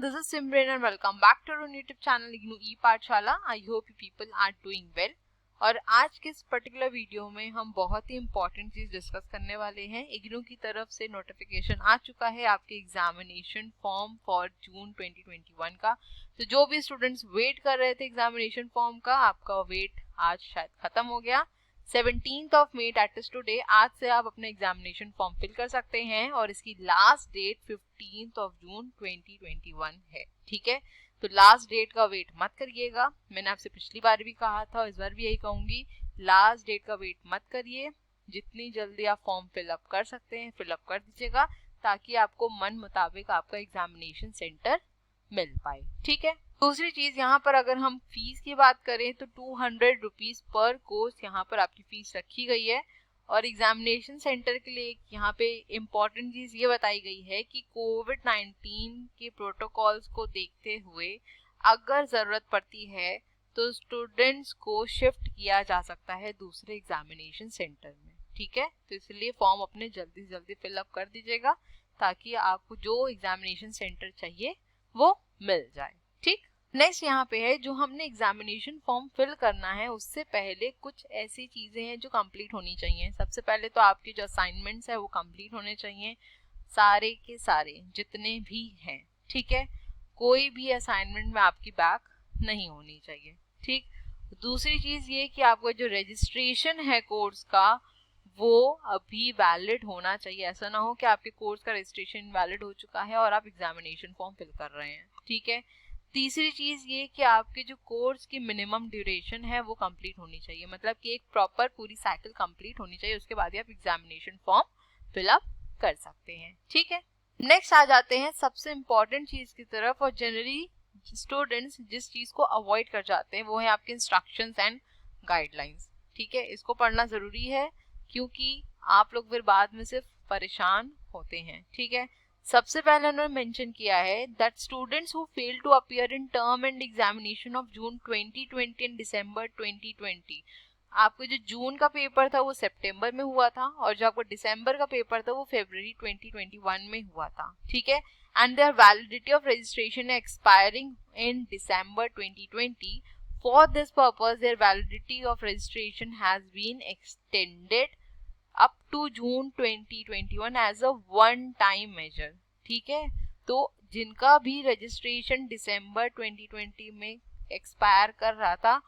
everyone, this is Simran and welcome back to our YouTube channel IGNOU E-पाठशाला। I hope you people are doing well। और आज के इस particular video में हम बहुत ही इम्पोर्टेंट चीज डिस्कस करने वाले हैं। IGNOU की तरफ से नोटिफिकेशन आ चुका है आपके एग्जामिनेशन फॉर्म फॉर जून 2021 का। तो जो भी स्टूडेंट्स वेट कर रहे थे एग्जामिनेशन फॉर्म का, आपका वेट आज शायद खत्म हो गया। 17th of may that is today, आज से आप अपने एग्जामिनेशन फॉर्म फिल कर सकते हैं और इसकी last date 15th of June 2021 है। ठीक है, तो लास्ट डेट का वेट मत करिएगा। मैंने आपसे पिछली बार भी कहा था और इस बार भी यही कहूंगी, लास्ट डेट का वेट मत करिए। जितनी जल्दी आप फॉर्म फिलअप कर सकते हैं फिलअप कर दीजिएगा, ताकि आपको मन मुताबिक आपका एग्जामिनेशन सेंटर मिल पाए। ठीक है, दूसरी चीज यहाँ पर अगर हम फीस की बात करें तो 200 रुपीज पर कोर्स यहाँ पर आपकी फीस रखी गई है। और एग्जामिनेशन सेंटर के लिए यहाँ पे इम्पोर्टेंट चीज ये बताई गई है कि कोविड-19 के प्रोटोकॉल्स को देखते हुए अगर जरूरत पड़ती है तो स्टूडेंट्स को शिफ्ट किया जा सकता है दूसरे एग्जामिनेशन सेंटर में। ठीक है, तो इसलिए फॉर्म अपने जल्दी से जल्दी फिलअप कर दीजिएगा, ताकि आपको जो एग्जामिनेशन सेंटर चाहिए वो मिल जाए। ठीक, नेक्स्ट यहाँ पे है जो हमने एग्जामिनेशन फॉर्म फिल करना है उससे पहले कुछ ऐसी चीजें हैं जो कंप्लीट होनी चाहिए। सबसे पहले तो आपके जो असाइनमेंट्स है वो कंप्लीट होने चाहिए, सारे के सारे जितने भी हैं। ठीक है, कोई भी असाइनमेंट में आपकी बैक नहीं होनी चाहिए। ठीक, दूसरी चीज ये कि आपका जो रजिस्ट्रेशन है कोर्स का वो अभी वैलिड होना चाहिए। ऐसा ना हो कि आपके कोर्स का रजिस्ट्रेशन वैलिड हो चुका है और आप एग्जामिनेशन फॉर्म फिल कर रहे हैं। ठीक है, तीसरी चीज ये कि आपके जो कोर्स की मिनिमम ड्यूरेशन है वो कंप्लीट होनी चाहिए, मतलब कि एक प्रॉपर पूरी साइकिल कंप्लीट होनी चाहिए, उसके बाद ही आप एग्जामिनेशन फॉर्म फिलअप कर सकते हैं। ठीक है, नेक्स्ट आ जाते हैं सबसे इम्पोर्टेंट चीज की तरफ। और जनरली स्टूडेंट्स जिस चीज को अवॉइड कर जाते हैं वो है आपके इंस्ट्रक्शंस एंड गाइडलाइंस। ठीक है, इसको पढ़ना जरूरी है क्योंकि आप लोग फिर बाद में सिर्फ परेशान होते हैं। ठीक है, सबसे पहले उन्होंने मेंशन किया है that students who fail to appear in term end examination of June 2020 and December 2020, आपको जो जून का पेपर था वो सितंबर में हुआ था और जो आपको दिसंबर का पेपर था वो फरवरी 2021 में हुआ था। ठीक है, and their validity of registration expiring in December 2020। For this purpose their validity of registration has been extended up to June 2021 as a one time measure. ठीक है, तो जिनका भी रजिस्ट्रेशन दिसंबर 2020 में एक्सपायर कर रहा था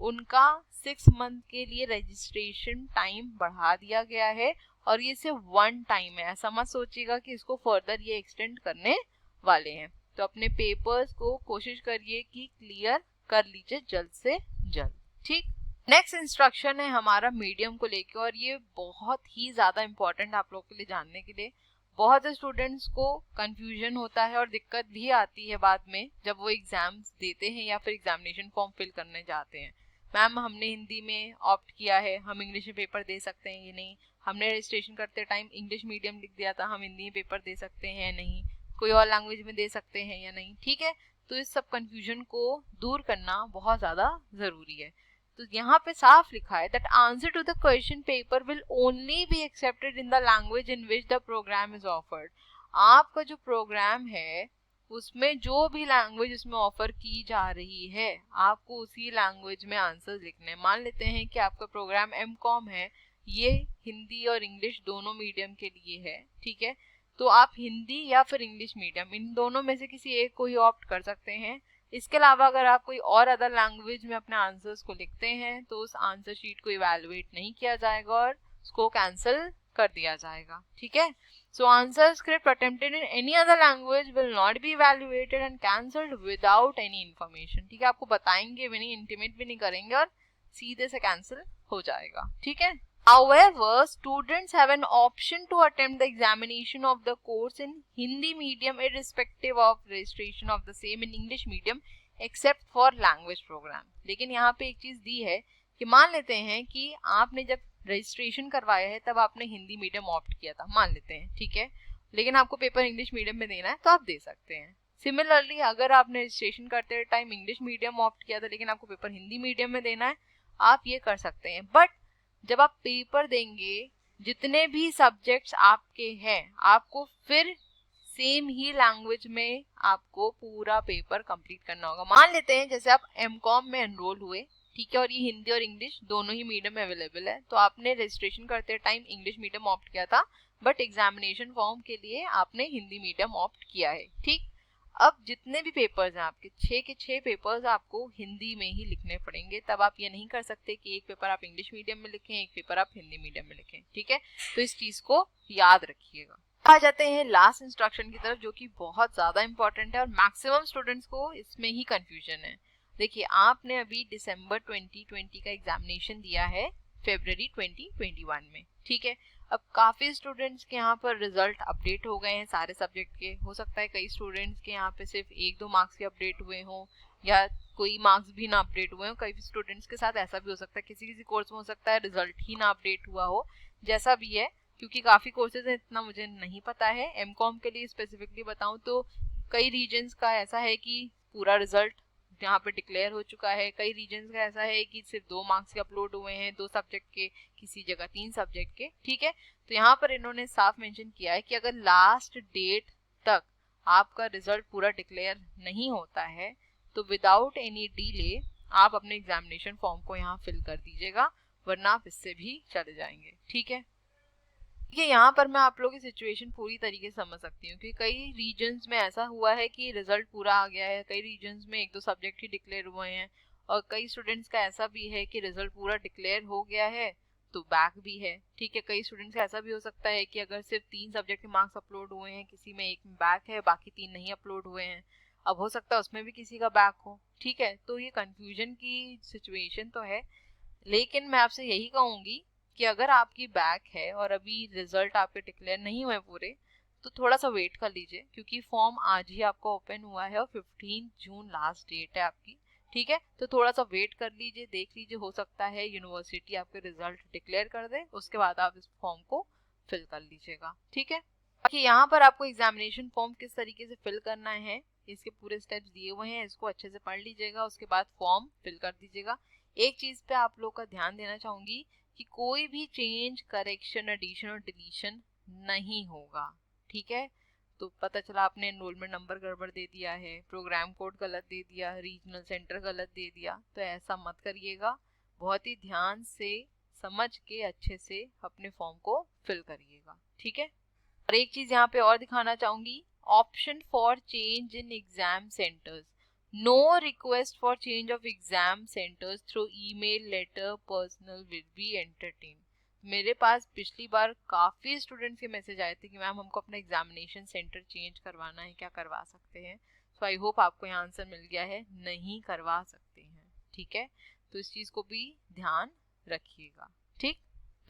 उनका 6 मंथ के लिए रजिस्ट्रेशन टाइम बढ़ा दिया गया है और ये सिर्फ वन टाइम है। ऐसा मत सोचिएगा कि इसको फर्दर ये एक्सटेंड करने वाले हैं। तो अपने पेपर्स को कोशिश करिए कि क्लियर कर लीजिए जल्द से जल्द। ठीक, नेक्स्ट इंस्ट्रक्शन है हमारा मीडियम को लेके और ये बहुत ही ज्यादा इम्पोर्टेंट आप लोग के लिए जानने के लिए। बहुत से स्टूडेंट्स को कंफ्यूजन होता है और दिक्कत भी आती है बाद में जब वो एग्जाम्स देते हैं या फिर एग्जामिनेशन फॉर्म फिल करने जाते हैं। मैम हमने हिंदी में ऑप्ट किया है, हम इंग्लिश में पेपर दे सकते हैं या नहीं, हमने रजिस्ट्रेशन करते टाइम इंग्लिश मीडियम लिख दिया था, हम हिंदी में पेपर दे सकते हैं या नहीं, कोई और लैंग्वेज में दे सकते हैं या नहीं। ठीक है, तो इस सब कंफ्यूजन को दूर करना बहुत ज्यादा जरूरी है। तो यहाँ पे साफ लिखा है that answer to the question paper will only be accepted in the language in which the programme is offered. आपका जो प्रोग्राम है उसमें जो भी लैंग्वेज उसमें ऑफर की जा रही है आपको उसी लैंग्वेज में आंसर लिखने। मान लेते हैं कि आपका प्रोग्राम एमकॉम है, ये हिंदी और इंग्लिश दोनों मीडियम के लिए है। ठीक है, तो आप हिंदी या फिर इंग्लिश मीडियम इन दोनों में से किसी एक को ही ऑप्ट कर सकते हैं। इसके अलावा अगर आप कोई और अदर लैंग्वेज में अपने आंसर्स को लिखते हैं तो उस आंसर शीट को इवैल्यूएट नहीं किया जाएगा और उसको कैंसिल कर दिया जाएगा। ठीक है, so answer script attempted in any other language will not be evaluated and cancelled without any information. ठीक है, आपको बताएंगे भी नहीं, इंटीमेट भी नहीं करेंगे और सीधे से कैंसिल हो जाएगा। ठीक है, however students have an option to attempt the examination of the course in Hindi medium irrespective of registration of the same in English medium except for language program। लेकिन यहाँ पे एक चीज दी है कि मान लेते हैं कि आपने जब रजिस्ट्रेशन करवाया है तब आपने हिंदी मीडियम ऑप्ट किया था, मान लेते हैं। ठीक है, लेकिन आपको पेपर इंग्लिश मीडियम में देना है तो आप दे सकते हैं। सिमिलरली अगर आपने रजिस्ट्रेशन करते टाइम इंग्लिश मीडियम ऑप्ट किया था लेकिन आपको पेपर हिंदी मीडियम में देना है, आप ये कर सकते हैं। बट जब आप पेपर देंगे जितने भी सब्जेक्ट्स आपके हैं आपको फिर सेम ही लैंग्वेज में आपको पूरा पेपर कंप्लीट करना होगा। मान लेते हैं जैसे आप एमकॉम में एनरोल हुए, ठीक है, और ये हिंदी और इंग्लिश दोनों ही मीडियम में अवेलेबल है, तो आपने रजिस्ट्रेशन करते टाइम इंग्लिश मीडियम ऑप्ट किया था, बट एग्जामिनेशन फॉर्म के लिए आपने हिंदी मीडियम ऑप्ट किया है, ठीक। अब जितने भी पेपर्स हैं आपके 6 के 6 पेपर्स आपको हिंदी में ही लिखने पड़ेंगे। तब आप ये नहीं कर सकते कि एक पेपर आप इंग्लिश मीडियम में लिखें, एक पेपर आप हिंदी मीडियम में लिखें, ठीक है। तो इस चीज को याद रखिएगा। आ जाते हैं लास्ट इंस्ट्रक्शन की तरफ, जो कि बहुत ज्यादा इंपॉर्टेंट है और मैक्सिमम स्टूडेंट्स को इसमें ही कंफ्यूजन है। देखिए, आपने अभी दिसंबर 2020 का एग्जामिनेशन दिया है फरवरी 2021 में, ठीक है। अब काफी स्टूडेंट्स के यहाँ पर रिजल्ट अपडेट हो गए हैं सारे सब्जेक्ट के। हो सकता है कई स्टूडेंट्स के यहाँ पे सिर्फ 1-2 मार्क्स के अपडेट हुए हों, या कोई मार्क्स भी ना अपडेट हुए हों। कई स्टूडेंट्स के साथ ऐसा भी हो सकता है, किसी किसी कोर्स में हो सकता है रिजल्ट ही ना अपडेट हुआ हो। जैसा भी है, क्योंकि काफी कोर्सेज हैं, इतना मुझे नहीं पता है। एमकॉम के लिए स्पेसिफिकली बताऊं तो कई रीजन्स का ऐसा है कि पूरा रिजल्ट यहाँ पे डिक्लेयर हो चुका है, कई रीजन्स का ऐसा है कि सिर्फ 2 मार्क्स के अपलोड हुए हैं 2 सब्जेक्ट के, किसी जगह 3 सब्जेक्ट के, ठीक है। तो यहाँ पर इन्होंने साफ मेंशन किया है कि अगर लास्ट डेट तक आपका रिजल्ट पूरा डिक्लेयर नहीं होता है तो विदाउट एनी डिले आप अपने एग्जामिनेशन फॉर्म को यहाँ फिल कर दीजिएगा, वरना आप इससे भी चले जाएंगे, ठीक है। देखिए, यहाँ पर मैं आप लोगों की सिचुएशन पूरी तरीके से समझ सकती हूँ कि कई रीजन्स में ऐसा हुआ है कि रिजल्ट पूरा आ गया है, कई रीजन्स में 1-2 सब्जेक्ट ही डिक्लेयर हुए हैं, और कई स्टूडेंट्स का ऐसा भी है कि रिजल्ट पूरा डिक्लेयर हो गया है तो बैक भी है, ठीक है। कई स्टूडेंट्स का ऐसा भी हो सकता है कि अगर सिर्फ 3 सब्जेक्ट के मार्क्स अपलोड हुए हैं, किसी में 1 में बैक है, बाकी 3 नहीं अपलोड हुए हैं। अब हो सकता है उसमें भी किसी का बैक हो, ठीक है। तो ये कंफ्यूजन की सिचुएशन तो है, लेकिन मैं आपसे यही कहूंगी कि अगर आपकी बैक है और अभी रिजल्ट आपके डिक्लेयर नहीं हुए पूरे, तो थोड़ा सा वेट कर लीजिए, क्योंकि फॉर्म आज ही आपका ओपन हुआ है और 15 जून लास्ट डेट है आपकी, ठीक है। तो थोड़ा सा वेट कर लीजिए, देख लीजिए, हो सकता है यूनिवर्सिटी आपके रिजल्ट डिक्लेयर कर दे, उसके बाद आप इस फॉर्म को फिल कर लीजिएगा, ठीक है। बाकी यहाँ पर आपको एग्जामिनेशन फॉर्म किस तरीके से फिल करना है, इसके पूरे स्टेप्स दिए हुए हैं, इसको अच्छे से पढ़ लीजिएगा, उसके बाद फॉर्म फिल कर दीजिएगा। एक चीज पे आप लोग का ध्यान देना चाहूंगी कि कोई भी चेंज, करेक्शन, एडिशन और डिलीशन नहीं होगा, ठीक है। तो पता चला आपने एनरोलमेंट नंबर गड़बड़ दे दिया है, प्रोग्राम कोड गलत दे दिया, रीजनल सेंटर गलत दे दिया, तो ऐसा मत करिएगा। बहुत ही ध्यान से समझ के अच्छे से अपने फॉर्म को फिल करिएगा, ठीक है। और एक चीज यहाँ पे और दिखाना चाहूंगी, option for change in exam centres, no request for change of exam centers through email, letter, personal will be entertained। मेरे पास पिछली बार काफी स्टूडेंट्स के मैसेज आए थे कि मैम हमको अपना एग्जामिनेशन सेंटर चेंज करवाना है, क्या करवा सकते हैं। सो आई होप आपको यहाँ आंसर मिल गया है, नहीं करवा सकते हैं, ठीक है। तो इस चीज को भी ध्यान रखिएगा, ठीक।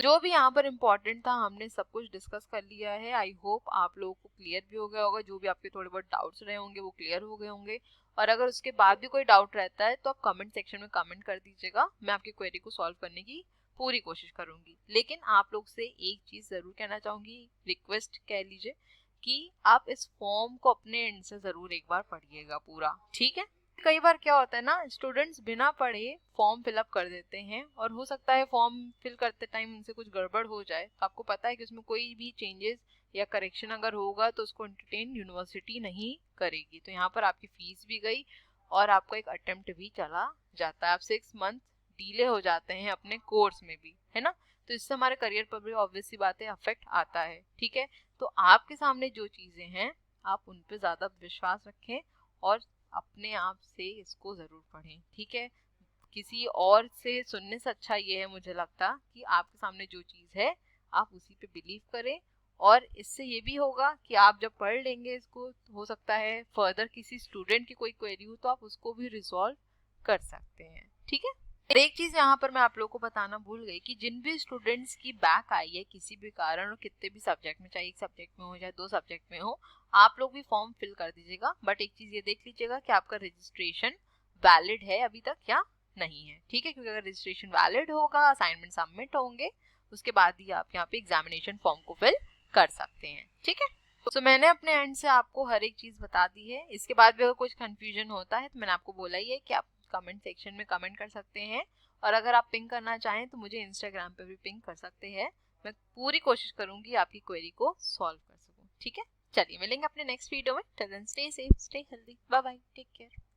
जो भी यहाँ पर इम्पोर्टेंट था हमने सब कुछ डिस्कस कर लिया है। आई होप आप लोगों को क्लियर भी हो गया होगा, जो भी आपके थोड़े बहुत डाउट्स रहे होंगे वो क्लियर हो गए होंगे। और अगर उसके बाद भी कोई डाउट रहता है तो आप कमेंट सेक्शन में कमेंट कर दीजिएगा, मैं आपकी क्वेरी को सॉल्व करने की पूरी कोशिश करूंगी। लेकिन आप लोग से एक चीज जरूर कहना चाहूंगी, रिक्वेस्ट कह लीजिए, कि आप इस फॉर्म को अपने एंड से जरूर एक बार पढ़िएगा पूरा, ठीक है। कई बार क्या होता है ना, स्टूडेंट्स बिना पढ़े फॉर्म फिलअप कर देते हैं, और हो सकता है फॉर्म फिल करते टाइम उनसे कुछ गड़बड़ हो जाए, तो आपको पता है कि उसमें कोई भी चेंजेस या करेक्शन अगर होगा तो उसको एंटरटेन यूनिवर्सिटी नहीं करेगी। तो यहाँ पर आपकी फीस भी गई और आपका एक अटेम्प्ट भी चला जाता है, आप 6 मंथ डीले हो जाते हैं अपने कोर्स में भी, है ना। तो इससे हमारे करियर पर भी ऑब्वियस सी बात है अफेक्ट आता है, ठीक है। तो आपके सामने जो चीजें हैं आप उन पे ज्यादा विश्वास रखें और अपने आप से इसको जरूर पढ़ें, ठीक है। किसी और से सुनने से अच्छा ये है मुझे लगता कि आपके सामने जो चीज है आप उसी पे बिलीव करें, और इससे ये भी होगा कि आप जब पढ़ लेंगे इसको, हो सकता है फर्दर किसी स्टूडेंट की कोई क्वेरी हो तो आप उसको भी रिजॉल्व कर सकते हैं, ठीक है। एक चीज यहाँ पर मैं आप लोगों को बताना भूल गई कि जिन भी स्टूडेंट्स की बैक आई है किसी भी कारण, और कितने भी सब्जेक्ट में, चाहे एक सब्जेक्ट में हो चाहे 2 सब्जेक्ट में हो, आप लोग भी फॉर्म फिल कर दीजिएगा। बट एक चीज ये देख लीजिएगा कि आपका रजिस्ट्रेशन वैलिड है अभी तक या नहीं है, ठीक है। क्योंकि अगर रजिस्ट्रेशन वैलिड होगा, असाइनमेंट सबमिट होंगे, उसके बाद ही आप यहाँ पे एग्जामिनेशन फॉर्म को फिल कर सकते हैं, ठीक है। तो मैंने अपने एंड से आपको हर एक चीज बता दी है। इसके बाद भी अगर कुछ कंफ्यूजन होता है तो मैंने आपको बोला ही है कि आप कमेंट सेक्शन में कमेंट कर सकते हैं, और अगर आप पिंग करना चाहें तो मुझे इंस्टाग्राम पे भी पिंग कर सकते हैं। मैं पूरी कोशिश करूंगी आपकी क्वेरी को सॉल्व कर सकूं, ठीक है। चलिए मिलेंगे अपने नेक्स्ट वीडियो में। Till then stay safe, stay healthy, bye bye, take care.